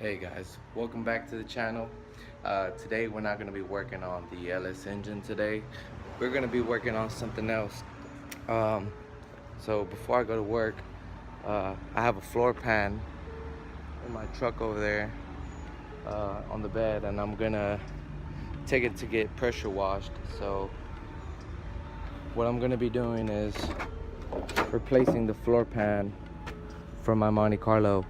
Hey guys, welcome back to the channel. Today we're not going to be working on the LS engine today. We're going to be working on something else. So before I go to work, I have a floor pan in my truck over there on the bed, and I'm going to take it to get pressure washed. So what I'm going to be doing is replacing the floor pan from my Monte Carlo.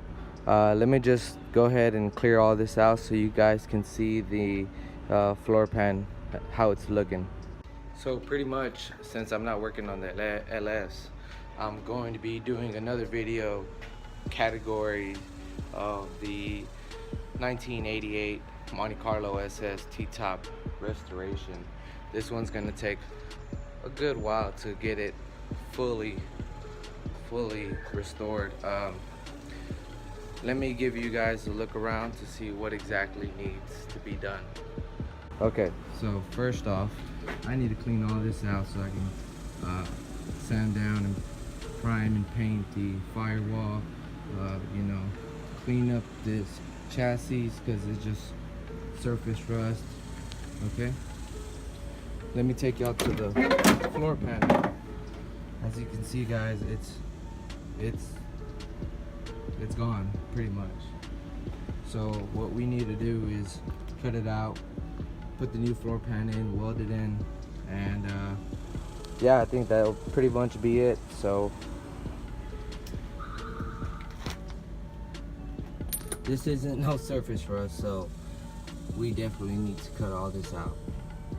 Let me just go ahead and clear all this out so you guys can see the floor pan, how it's looking. So pretty much, since I'm not working on the LS, I'm going to be doing another video category of the 1988 Monte Carlo SS T-top restoration. This one's gonna take a good while to get it fully restored. Let me give you guys a look around to see what exactly needs to be done. Okay, so first off, I need to clean all this out so I can sand down and prime and paint the firewall, clean up this chassis because it's just surface rust. Okay, let me take y'all to the floor pan. As you can see, guys, it's gone pretty much. So what we need to do is cut it out, put the new floor pan in, weld it in, and yeah, I think that'll pretty much be it. So this isn't no surface rust, so we definitely need to cut all this out,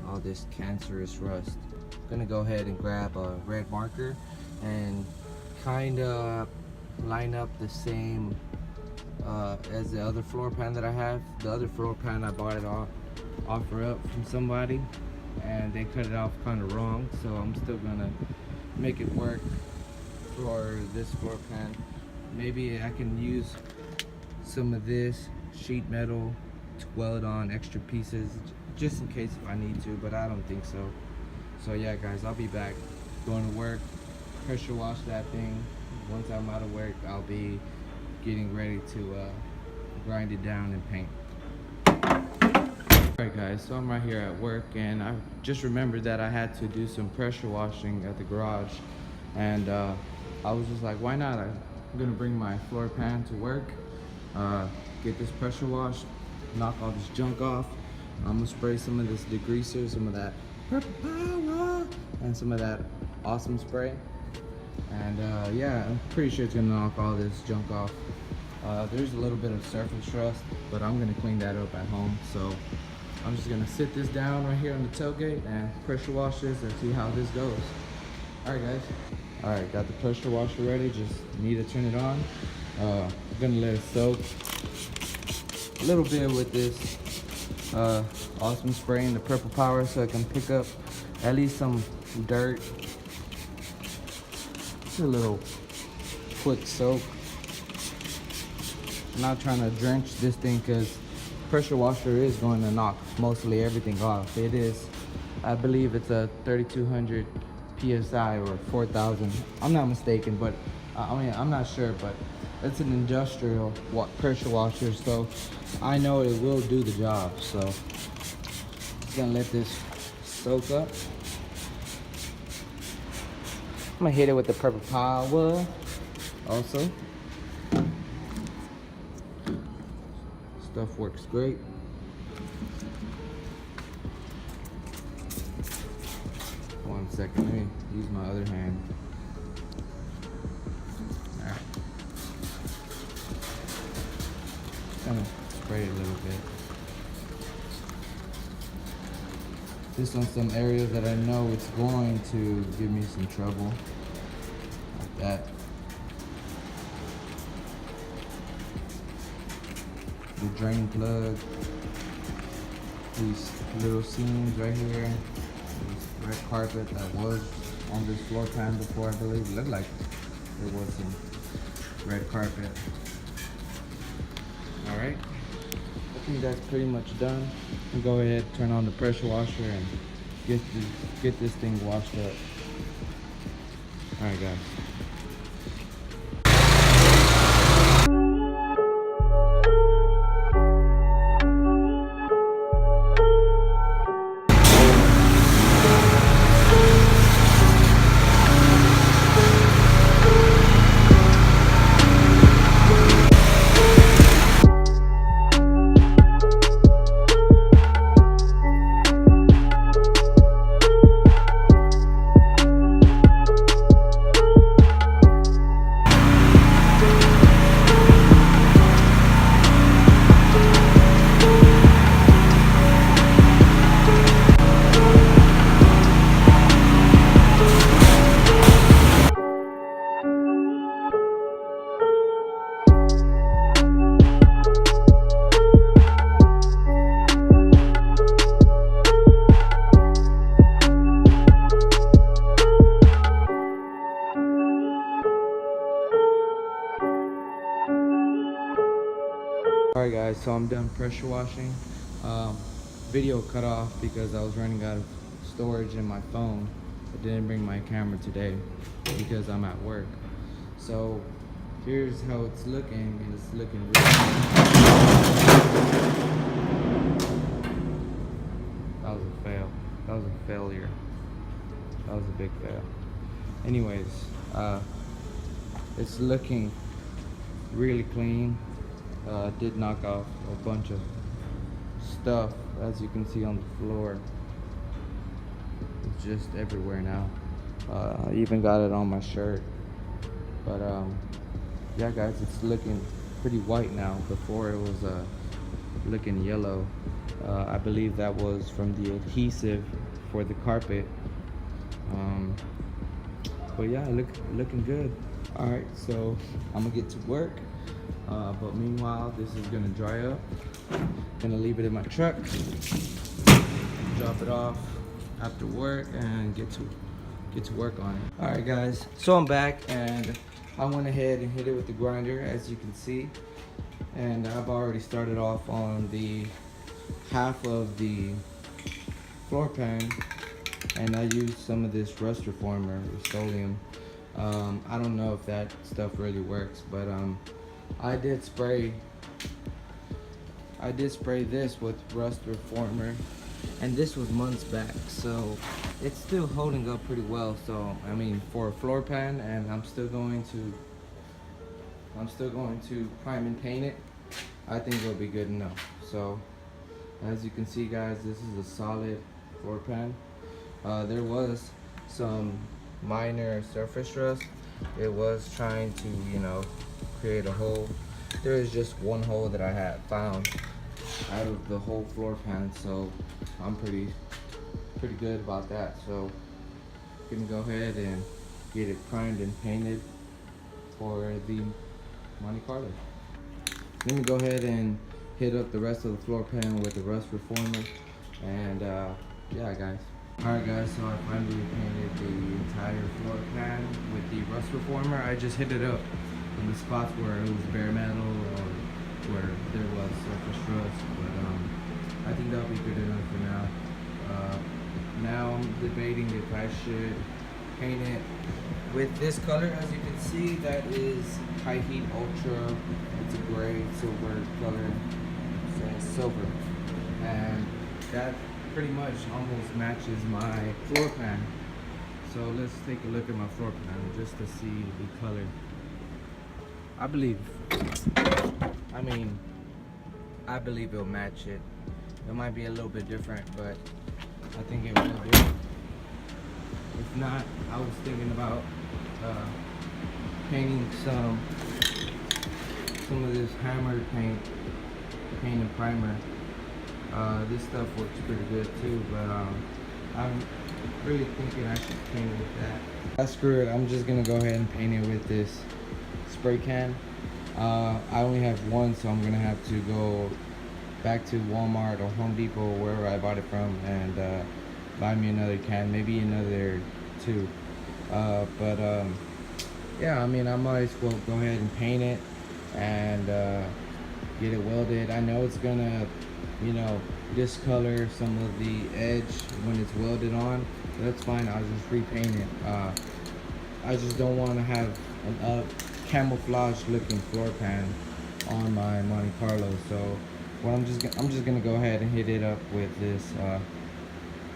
all this cancerous rust. I'm gonna go ahead and grab a red marker and kind of line up the same as the other floor pan that I have. The other floor pan, I bought it offer up from somebody, and they cut it off kind of wrong, so I'm still gonna make it work for this floor pan. Maybe I can use some of this sheet metal to weld on extra pieces just in case if I need to, but I don't think so. So yeah guys, I'll be back going to work, pressure wash that thing. Once I'm out of work, I'll be getting ready to grind it down and paint. Alright guys, so I'm right here at work, and I just remembered that I had to do some pressure washing at the garage, and I was just like, why not? I'm gonna bring my floor pan to work, get this pressure washed, knock all this junk off. I'm gonna spray some of this degreaser, some of that purple power, and some of that awesome spray. And yeah, I'm pretty sure it's gonna knock all this junk off. There's a little bit of surface rust, but I'm gonna clean that up at home. So I'm just gonna sit this down right here on the tailgate and pressure wash this and see how this goes. All right guys. All right, got the pressure washer ready. Just need to turn it on. I'm gonna let it soak a little bit with this awesome spray and the purple power so it can pick up at least some dirt. A little quick soak. I'm not trying to drench this thing because pressure washer is going to knock mostly everything off. It is, I believe it's a 3200 psi or 4000. I'm not mistaken, but I mean, I'm not sure, but it's an industrial pressure washer, so I know it will do the job. So just gonna let this soak up. I'm gonna hit it with the purple power also. Stuff works great. One second, let me use my other hand. Alright. Gonna spray it a little bit. Just on some areas that I know it's going to give me some trouble, like that. The drain plug, these little seams right here, this red carpet that was on this floor pan before, I believe. It looked like there was some red carpet. All right. I think that's pretty much done. I'll go ahead, turn on the pressure washer, and get this thing washed up. All right, guys. guys, so I'm done pressure washing. Video cut off because I was running out of storage in my phone. I didn't bring my camera today because I'm at work. So here's how it's looking, and it's looking really That was a fail. That was a failure. That was a big fail. Anyways, it's looking really clean. Did knock off a bunch of stuff, as you can see on the floor. It's just everywhere now. I even got it on my shirt. But yeah guys, it's looking pretty white now. Before it was looking yellow. I believe that was from the adhesive for the carpet. But yeah, looking good. Alright, so I'm gonna get to work. But meanwhile, this is gonna dry up. Gonna leave it in my truck, drop it off after work, and get to work on it. Alright guys, so I'm back, and I went ahead and hit it with the grinder, as you can see. And I've already started off on the half of the Floorpan, and I used some of this rust reformer, Rust-Oleum. I don't know if that stuff really works, but I did spray this with rust reformer, and this was months back, so it's still holding up pretty well. So I mean, for a floor pan, and I'm still going to prime and paint it. I think it'll be good enough. So as you can see guys, this is a solid floor pan. There was some minor surface rust. It was trying to, you know, create a hole. There is just one hole that I had found out of the whole floor pan, so I'm pretty good about that. So gonna go ahead and get it primed and painted for the Monte Carlo. Let me go ahead and hit up the rest of the floor pan with the rust reformer, and yeah guys. Alright guys, so I finally painted the entire floor pan with the rust reformer. I just hit it up in the spots where it was bare metal or where there was surface rust, but I think that'll be good enough for now. Now I'm debating if I should paint it with this color. As you can see, that is High Heat Ultra. It's a gray silver color, so silver, and that pretty much almost matches my floor pan. So let's take a look at my floor pan just to see the color. I believe it'll match it. It might be a little bit different, but I think it will do. If not, I was thinking about painting some of this hammered paint and primer. This stuff works pretty good too, but I'm really thinking I should paint it with that. Screw it, I'm just gonna go ahead and paint it with this spray can. I only have one, so I'm gonna have to go back to Walmart or Home Depot, wherever I bought it from, and buy me another can, maybe another two. Yeah, I mean, I might as well go ahead and paint it and get it welded. I know it's gonna, you know, discolor some of the edge when it's welded on. That's fine, I'll just repaint it. I just don't want to have a camouflage looking floor pan on my Monte Carlo. So what I'm just gonna go ahead and hit it up with this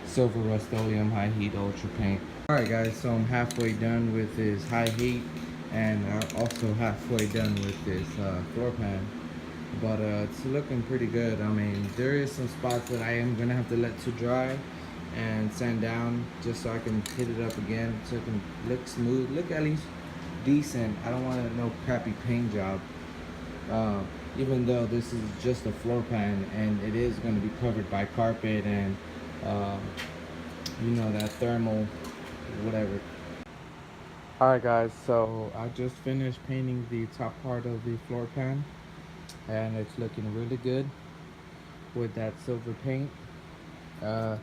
silver Rust-Oleum High Heat Ultra paint. Alright guys, so I'm halfway done with this high heat, and also halfway done with this floor pan. But it's looking pretty good. I mean, there is some spots that I am gonna have to let to dry and sand down just so I can hit it up again, so it can look smooth, look at least decent. I don't want no crappy paint job. Even though this is just a floor pan and it is going to be covered by carpet and you know, that thermal whatever. Alright guys, so I just finished painting the top part of the floor pan, and it's looking really good with that silver paint. I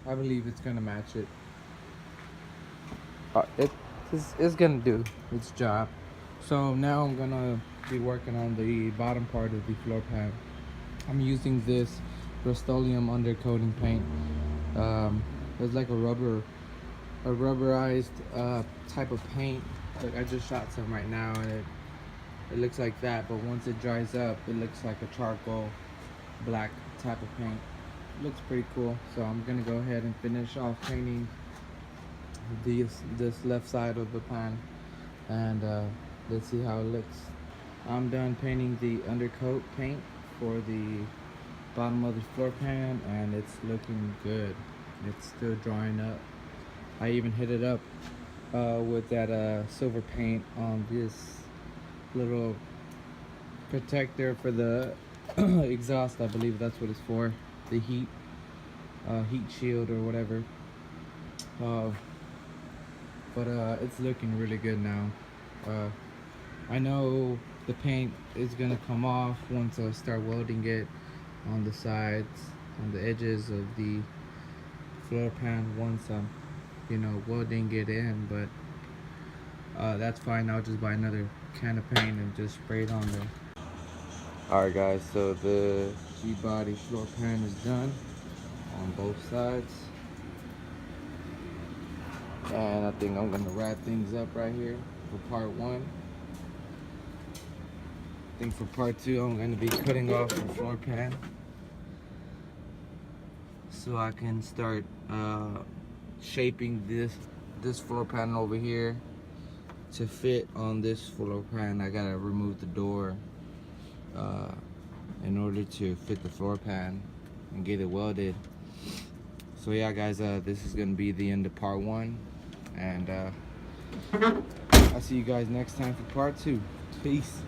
believe it's gonna match it. It's gonna do its job. So now I'm gonna be working on the bottom part of the floor pan. I'm using this Rust-Oleum undercoating paint. It's like a rubberized type of paint. Look, I just shot some right now, and it looks like that. But once it dries up, it looks like a charcoal black type of paint. It looks pretty cool. So I'm gonna go ahead and finish off painting this left side of the pan, and let's see how it looks. I'm done painting the undercoat paint for the bottom of the floor pan, and it's looking good. It's still drying up. I even hit it up with that silver paint on this little protector for the exhaust. I believe that's what it's for, the heat shield or whatever. But it's looking really good now. I know the paint is gonna come off once I start welding it on the sides, on the edges of the floor pan, once I'm, you know, welding it in. But that's fine. I'll just buy another can of paint and just spray it on there. Alright guys, so the G-body floor pan is done on both sides. And I think I'm gonna wrap things up right here for part one. I think for part two, I'm gonna be cutting off the floor pan so I can start shaping this floor pan over here to fit on this floor pan. I gotta remove the door in order to fit the floor pan and get it welded. So yeah guys, this is gonna be the end of part one, and I'll see you guys next time for part two. Peace.